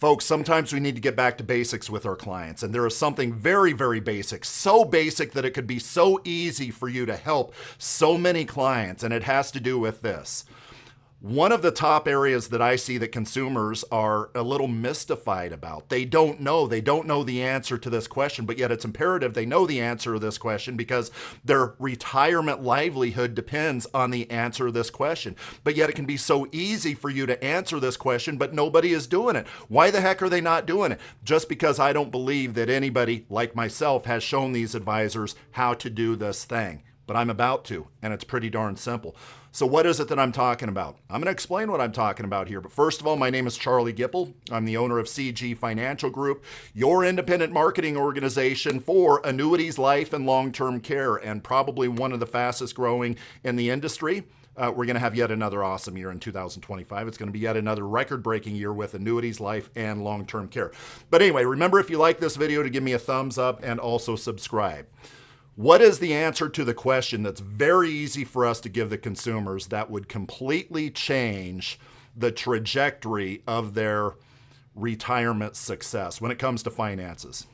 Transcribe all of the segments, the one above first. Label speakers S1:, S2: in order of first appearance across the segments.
S1: Folks, sometimes we need to get back to basics with our clients, and there is something very, very basic, so basic that it could be so easy for you to help so many clients, and it has to do with this. One of the top areas that I see that consumers are a little mystified about. They don't know the answer to this question, but yet it's imperative they know the answer to this question because their retirement livelihood depends on the answer to this question. But yet it can be so easy for you to answer this question, but nobody is doing it. Why the heck are they not doing it? Just because I don't believe that anybody like myself has shown these advisors how to do this thing. But I'm about to, and it's pretty darn simple. So what is it that I'm talking about? I'm going to explain what I'm talking about here. But first of all, my name is Charlie Gipple. I'm the owner of CG Financial Group, your independent marketing organization for annuities, life, and long-term care, and probably one of the fastest growing in the industry. We're going to have yet another awesome year in 2025. It's going to be yet another record-breaking year with annuities, life, and long-term care. But anyway, remember if you like this video to give me a thumbs up and also subscribe. What is the answer to the question that's very easy for us to give the consumers that would completely change the trajectory of their retirement success when it comes to finances?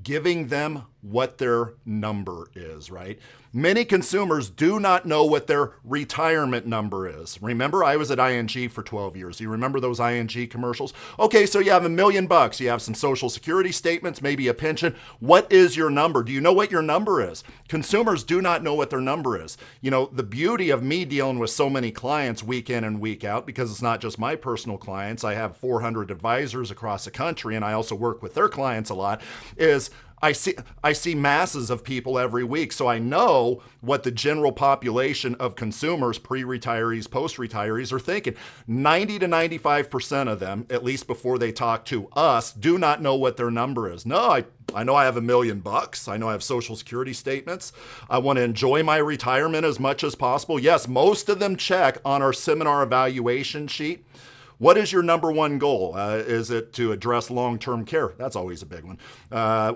S1: Giving them what their number is, right? Many consumers do not know what their retirement number is. Remember, I was at ING for 12 years. You remember those ING commercials? Okay, so you have $1 million. You have some social security statements, maybe a pension. What is your number? Do you know what your number is? Consumers do not know what their number is. You know, the beauty of me dealing with so many clients week in and week out, because it's not just my personal clients. I have 400 advisors across the country, and I also work with their clients a lot, is I see masses of people every week, so I know what the general population of consumers, pre-retirees, post-retirees, are thinking. 90 to 95% of them, at least before they talk to us, do not know what their number is. No, I know I have $1 million. I know I have social security statements. I want to enjoy my retirement as much as possible. Yes, most of them check on our seminar evaluation sheet. What is your number one goal? Is it to address long-term care? That's always a big one.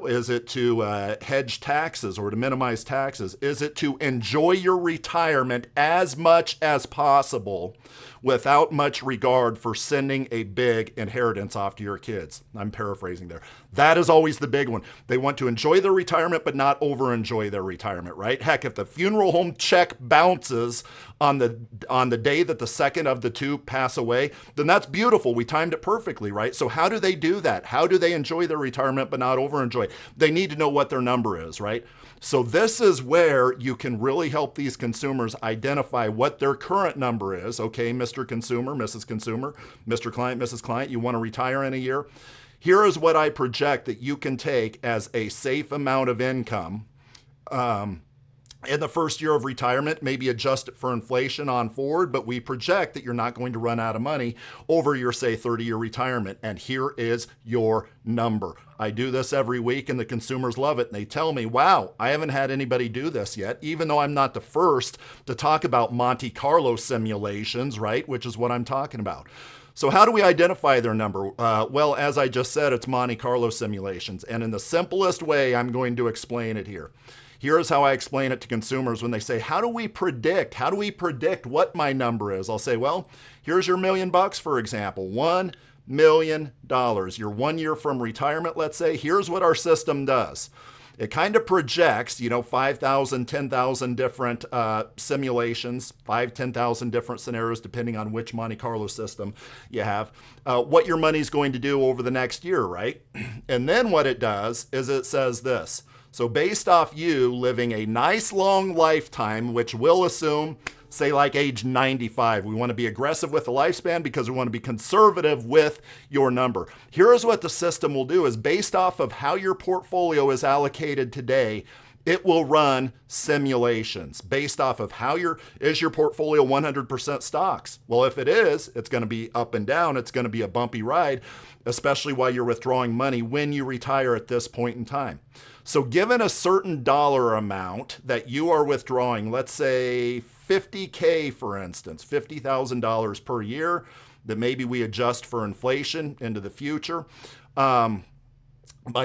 S1: Is it to hedge taxes or to minimize taxes? Is it to enjoy your retirement as much as possible without much regard for sending a big inheritance off to your kids? I'm paraphrasing there. That is always the big one. They want to enjoy their retirement, but not over-enjoy their retirement, right? Heck, if the funeral home check bounces on the day that the second of the two pass away, then that's beautiful. We timed it perfectly, right? So how do they do that? How do they enjoy their retirement but not over-enjoy? They need to know what their number is, right? So this is where you can really help these consumers identify what their current number is. Okay, Mr. Consumer, Mrs. Consumer, Mr. Client, Mrs. Client, you want to retire in a year? Here is what I project that you can take as a safe amount of income in the first year of retirement, maybe adjust it for inflation on forward, but we project that you're not going to run out of money over your, say, 30-year retirement. And here is your number. I do this every week, and the consumers love it. And they tell me, wow, I haven't had anybody do this yet, even though I'm not the first to talk about Monte Carlo simulations, right, which is what I'm talking about. So how do we identify their number? Well, as I just said, it's Monte Carlo simulations. And in the simplest way, I'm going to explain it here. Here's how I explain it to consumers when they say, how do we predict? How do we predict what my number is? I'll say, well, here's your $1 million, for example, $1 million. You're 1 year from retirement, let's say. Here's what our system does. It kind of projects, 5,000, 10,000 different simulations, 10,000 different scenarios, depending on which Monte Carlo system you have, what your money's going to do over the next year, right? And then what it does is it says this. So based off you living a nice long lifetime, which we'll assume, say like age 95, we want to be aggressive with the lifespan because we want to be conservative with your number. Here's what the system will do is based off of how your portfolio is allocated today, it will run simulations based off of is your portfolio 100% stocks? Well, if it is, it's going to be up and down. It's going to be a bumpy ride, especially while you're withdrawing money when you retire at this point in time. So given a certain dollar amount that you are withdrawing, let's say $50K, for instance, $50,000 per year, that maybe we adjust for inflation into the future. By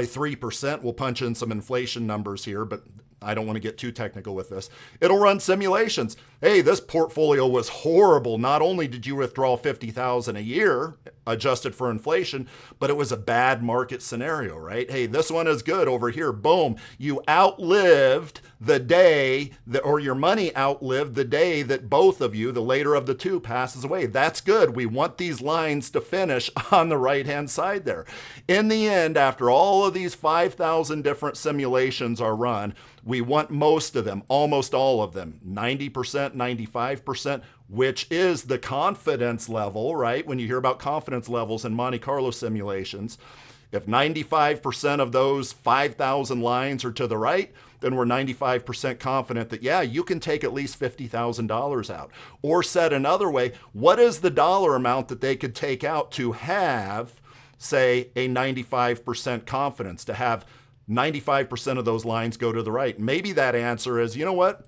S1: 3%, we'll punch in some inflation numbers here, but I don't want to get too technical with this. It'll run simulations. hey, this portfolio was horrible. Not only did you withdraw 50,000 a year adjusted for inflation, but it was a bad market scenario, right? Hey, this one is good over here. Boom. You outlived the day that, or your money outlived the day that both of you, the later of the two, passes away. That's good. We want these lines to finish on the right-hand side there. In the end, after all of these 5,000 different simulations are run, we want most of them, almost all of them, 90%, 95%, which is the confidence level, right? When you hear about confidence levels in Monte Carlo simulations, if 95% of those 5,000 lines are to the right, then we're 95% confident that, yeah, you can take at least $50,000 out. Or said another way, what is the dollar amount that they could take out to have, say, a 95% confidence, to have 95% of those lines go to the right? Maybe that answer is, you know what?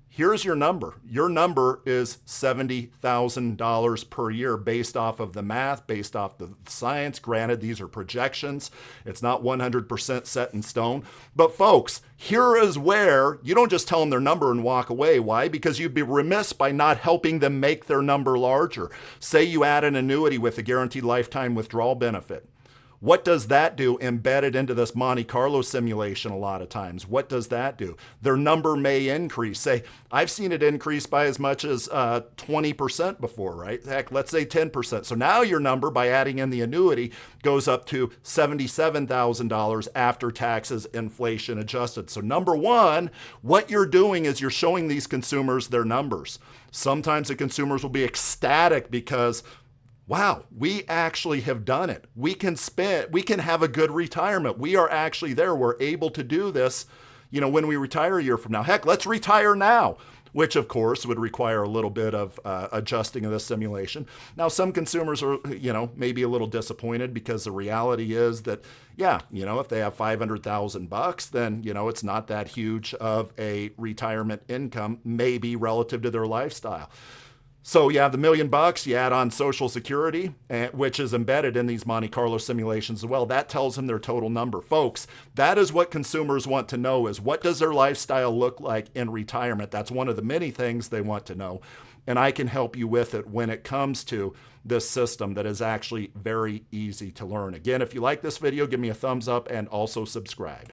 S1: Here's your number. Your number is $70,000 per year based off of the math, based off the science. Granted, these are projections. It's not 100% set in stone. But folks, here is where you don't just tell them their number and walk away. Why? Because you'd be remiss by not helping them make their number larger. Say you add an annuity with a guaranteed lifetime withdrawal benefit. What does that do embedded into this Monte Carlo simulation a lot of times? What does that do? Their number may increase. Say, I've seen it increase by as much as 20% before, right? Heck, let's say 10%. So now your number, by adding in the annuity, goes up to $77,000 after taxes, inflation adjusted. So number one, what you're doing is you're showing these consumers their numbers. Sometimes the consumers will be ecstatic because, wow, we actually have done it. We can have a good retirement. We are actually there. We're able to do this, when we retire a year from now. Heck, let's retire now, which of course would require a little bit of adjusting of the simulation. Now, some consumers are, maybe a little disappointed because the reality is that, yeah, if they have $500,000, then, it's not that huge of a retirement income, maybe relative to their lifestyle. So you have the $1 million, you add on Social Security, which is embedded in these Monte Carlo simulations as well. That tells them their total number. Folks, that is what consumers want to know, is what does their lifestyle look like in retirement? That's one of the many things they want to know. And I can help you with it when it comes to this system that is actually very easy to learn. Again, if you like this video, give me a thumbs up and also subscribe.